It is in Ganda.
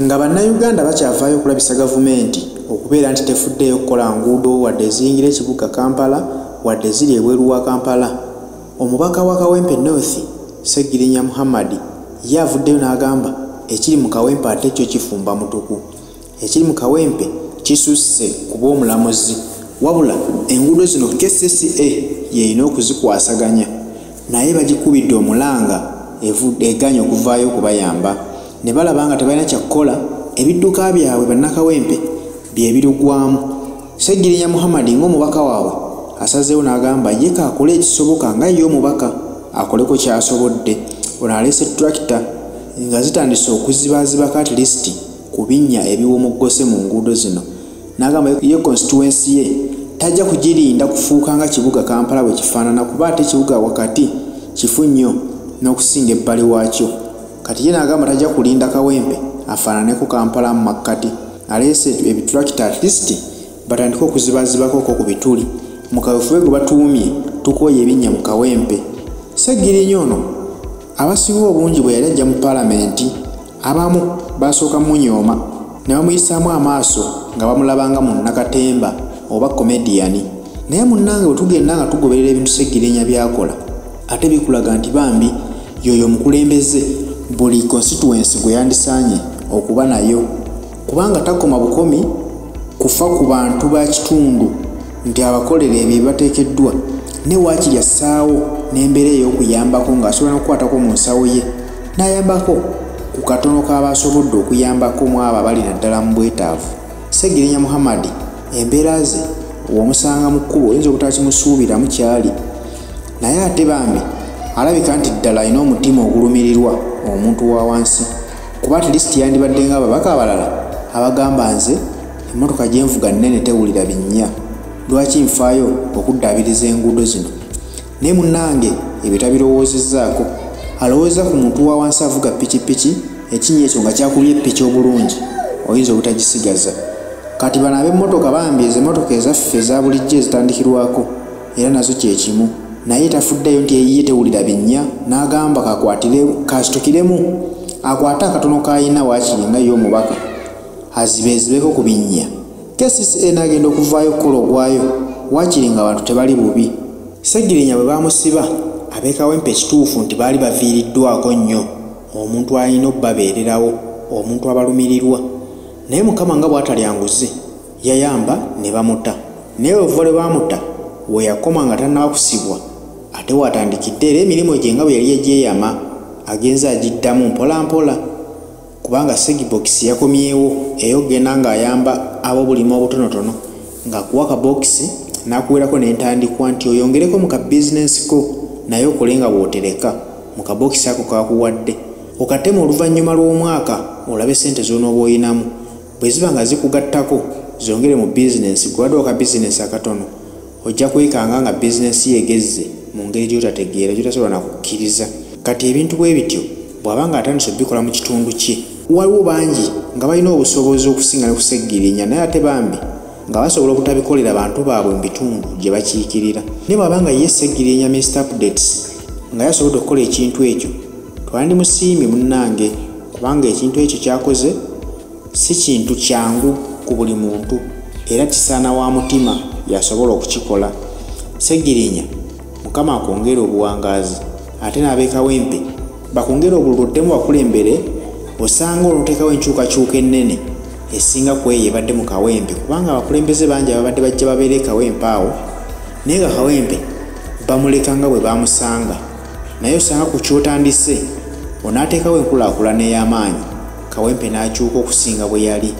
nga bannayuganda bakyafaayo okulabisa gavumenti okubeera nti tefuddeyo okukola nguudo wadde eziyingira ekibuga Kampala wadde ziri ebweru wa Kampala. Omubaka wa Kawempe North Ssegirinya Muhammad ye avuddeyo n'agamba ekiri mu Kawempe ate kyo kifumba mutuku. Ekiri mu Kawempe kisusse ku bw'omulamuzi wabula enguudo zino KCCA yeyina okuzikwasaganya naye bagikubidde omulanga eganya okuvaayo okubayamba ne balaba nga tebalina kyakukola ebidduka byabwe bannakawempe byebirugwamu. Ssegirinya Muhammad ng'omubaka waabwe asazeewo n'agamba ye kaakole ekisoboka nga ye omubaka akoleko kyasobodde. Ono aleese tractor nga zitandise okuzibazibako at least ku binnya ebiwomogose mu nguudo zino. N'agamba ye constituency ye tajja kugirinda kufuuka nga kibuga Kampala bwe kifaanana kuba ate kibuga wakati kifu nnyo n'okusinga ebbali waakyo. Kati ye n'agamba tajja kulinda Kawempe afaananeko Kampala mu makkati. Aleese ebitulakita at least batandika okuzibazibako ku bituli mu kaweefube gwe batuumye Tukooye Ebinnya mu Kawempe. Ssegirinya ono abasinga obungi bwe yali ajja mu paalamenti abamu basooka munyooma ne bamuyisaamu amaaso nga bamulabanga mu nakatemba oba komediyani. Naye munnange bwe tugenda nga tugoberera ebintu Ssegirinya byakola ate bikulaga nti bambi yoyo omukulembeze buli constituency gwe yandisaanye okuba nayo kubanga takoma bukomi kufa ku bantu ba kitundu nti abakolera ebyo bateekeddwa ne waakiri assaawo n'embeera ey'okuyambako ng'asobola n'okukwatako mu nsawo ye n'ayambako ku katono k'abasobodde okuyambako mu abo abali naddala mu bwetaavu. Ssegirinya Muhammad embeera ze w'omusanga mu kkubo oyinza obutakimusuubiramu kyali naye ate bambi alabika nti ddala alina omutima ogulumirirwa omuntu wa wansi kuba at least yandibadde nga ababaka abalala abagamba nze emmotoka gye nvuga nnene tewulira binnya lwaki nfaayo okuddaabiriza enguudo zino. Naye munnange ebyo tabirowoozezzaako alowooza ku muntu wa wansi avuga pikipiki ekinnya ekyo nga kyakubye ppiki obulungi oyinza obutagisigaza. Kati bano ab'emmotoka bambi ezo emmotoka ezaffe eza bulijjo ezitandikirwako era nazo kye kimu naye tafuddeyo nti eyiye tewulira binnya n'agamba kasitukiremu akwate akatono k'ayina waakiri nga ye omubaka azibezibeko ku binnya. KCCA n'agenda okuvaayo okukola ogwayo waakiri nga abantu tebali bubi. Ssegirinya bwe baamusiba ab'e Kawempe ekituufu nti baali baviiriddwako nnyo omuntu alina obbabeererawo omuntu abalumirirwa naye Mukama nga bw'atalyanguze yayamba ne bamuta. Naye oluva lwe bamuta we yakoma nga tannaba kusibwa ate watandikidde era emirimu gye nga bwe yali yagyeyama agenze agiddamu mpola mpola kubanga Ssegibokisi yakomyewo eyogenda ng'ayamba ab'obulimu obutonotono ng'akuwa kabokisi n'akuwerako n'entandikwa nti oyongereko mu kabizinensi ko naye okole nga bw'otereka mu kabokisi ako kakuwadde okatema oluvannyuma lw'omwaka olabe ssente z'onooba oyinamu bwe ziba nga zikugattako zongere mu bizinensi gwaddewo ka bizinensi akatono ojja kwekanga nga bizinensi yegezze mu ngeri gy'otategeera gy'otasobola nakukkiriza. Kati ebintu bwe bityo bw'aba nga atandise obikola mu kitundu kye waliwo bangi nga balina obusobozi okusinga ne ku Ssegirinya naye ate bambi nga basobola obutabikolera bantu baabwe mu bitundu gye bakiikirira. Ne bw'aba nga ye Ssegirinya Mr. Updates nga yasobodde okukola ekintu ekyo twandimusiimye munnange kubanga ekintu ekyo kyakoze si kintu kyangu ku buli muntu era kisaana wa mutima yasobola okukikola. Ssegirinya Mukama akwongera obuwangaazi ate n'ab'e Kawempe bakwongera obuluddemu bakulembere osanga oluteekawo enkyukakyuka ennene esinga ku eyo ebadde mu Kawempe kubanga abakulembeze bangi ababadde bajja babeera e Kawempe awo naye nga Kawempe bamuleka nga bwe bamusanga naye osanga ku kyotandise onaateekawo enkulaakulana ey'amaanyi Kawempe n'akyuka okusinga bwe yali.